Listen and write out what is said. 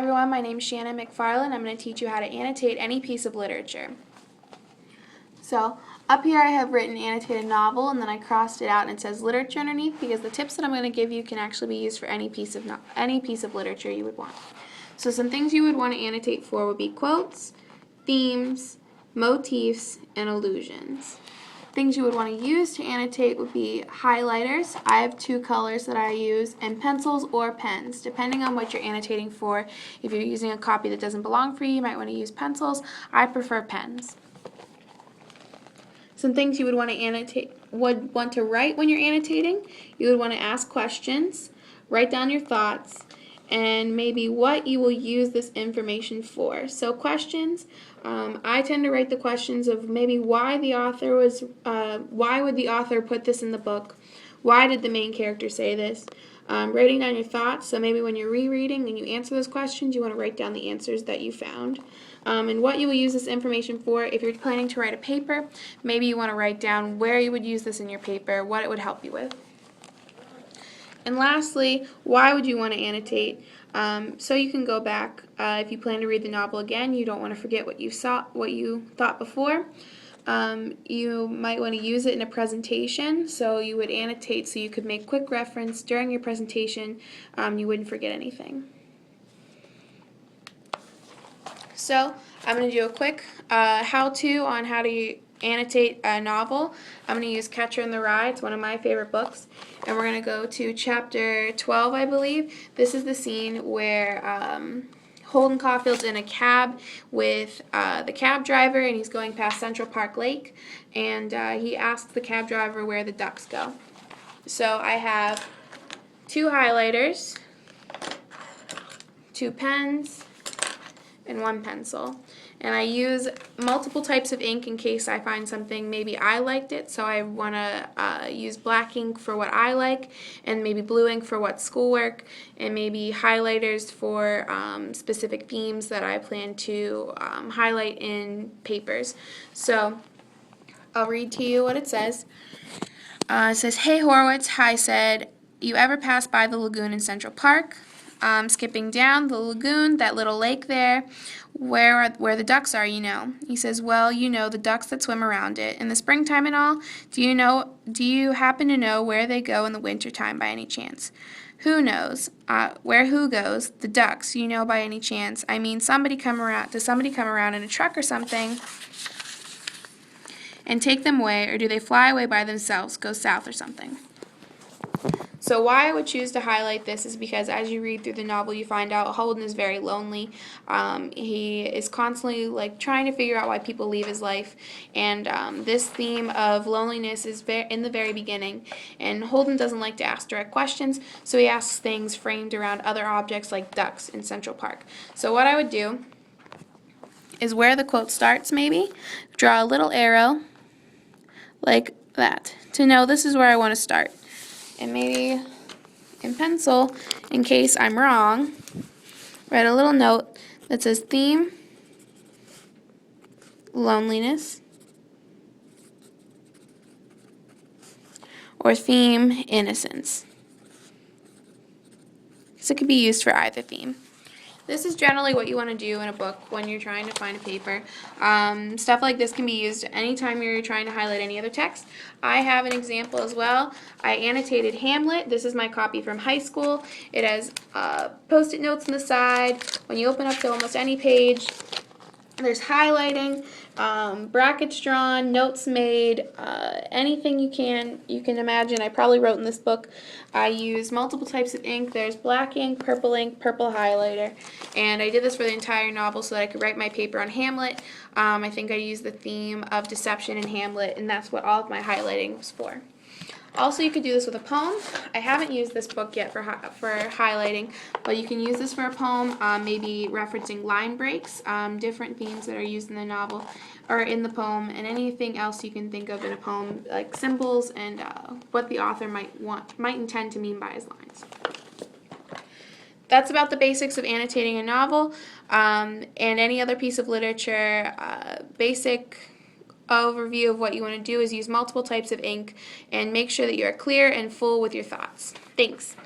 everyone, my name is Shannon McFarland. I'm going to teach you how to annotate any piece of literature. So up here I have written annotated novel, and then I crossed it out and it says literature underneath because the tips that I'm going to give you can actually be used for any piece of literature you would want. So some things you would want to annotate for would be quotes, themes, motifs, and allusions. Things you would want to use to annotate would be highlighters. I have two colors that I use, and pencils or pens, depending on what you're annotating for. If you're using a copy that doesn't belong for you, you might want to use pencils. I prefer pens. Some things you would want to write when you're annotating. You would want to ask questions, write down your thoughts, and maybe what you will use this information for. So questions, I tend to write the questions of maybe why would the author put this in the book? Why did the main character say this? Writing down your thoughts, so maybe when you're rereading and you answer those questions, you want to write down the answers that you found. And what you will use this information for. If you're planning to write a paper, maybe you want to write down where you would use this in your paper, what it would help you with. And lastly, why would you want to annotate? So you can go back if you plan to read the novel again. You don't want to forget what you thought before. You might want to use it in a presentation, so you would annotate so you could make quick reference during your presentation. You wouldn't forget anything. So I'm going to do a quick how-to on how to annotate a novel. I'm going to use Catcher in the Rye. It's one of my favorite books. And we're going to go to chapter 12, I believe. This is the scene where Holden Caulfield's in a cab with the cab driver, and he's going past Central Park Lake. And he asks the cab driver where the ducks go. So I have two highlighters, two pens, and one pencil. And I use multiple types of ink in case I find something maybe I liked it, so I want to use black ink for what I like, and maybe blue ink for what's schoolwork, and maybe highlighters for specific themes that I plan to highlight in papers. So I'll read to you what it says. It says, "Hey Horowitz, hi said, you ever pass by the lagoon in Central Park? Skipping down the lagoon, that little lake there, where the ducks are, you know." He says, "Well, you know, the ducks that swim around it. In the springtime and all, do you happen to know where they go in the wintertime by any chance?" "Who knows? Where who goes? The ducks, you know, by any chance? I mean, does somebody come around in a truck or something and take them away, or do they fly away by themselves, go south or something?" So why I would choose to highlight this is because as you read through the novel, you find out Holden is very lonely. He is constantly trying to figure out why people leave his life, and this theme of loneliness is in the very beginning. And Holden doesn't like to ask direct questions, so he asks things framed around other objects like ducks in Central Park. So what I would do is where the quote starts, maybe draw a little arrow like that to know this is where I want to start. And maybe in pencil, in case I'm wrong, write a little note that says theme, loneliness, or theme, innocence. So it could be used for either theme. This is generally what you want to do in a book when you're trying to find a paper. Stuff like this can be used anytime you're trying to highlight any other text. I have an example as well. I annotated Hamlet. This is my copy from high school. It has post-it notes on the side. When you open up to almost any page, there's highlighting, brackets drawn, notes made, anything you can imagine. I probably wrote in this book. I used multiple types of ink. There's black ink, purple highlighter, and I did this for the entire novel so that I could write my paper on Hamlet. I think I used the theme of deception in Hamlet, and that's what all of my highlighting was for. Also, you could do this with a poem. I haven't used this book yet for highlighting, but you can use this for a poem, maybe referencing line breaks, different themes that are used in the novel or in the poem, and anything else you can think of in a poem, like symbols and what the author might intend to mean by his lines. That's about the basics of annotating a novel, and any other piece of literature. Basic overview of what you want to do is use multiple types of ink and make sure that you are clear and full with your thoughts. Thanks.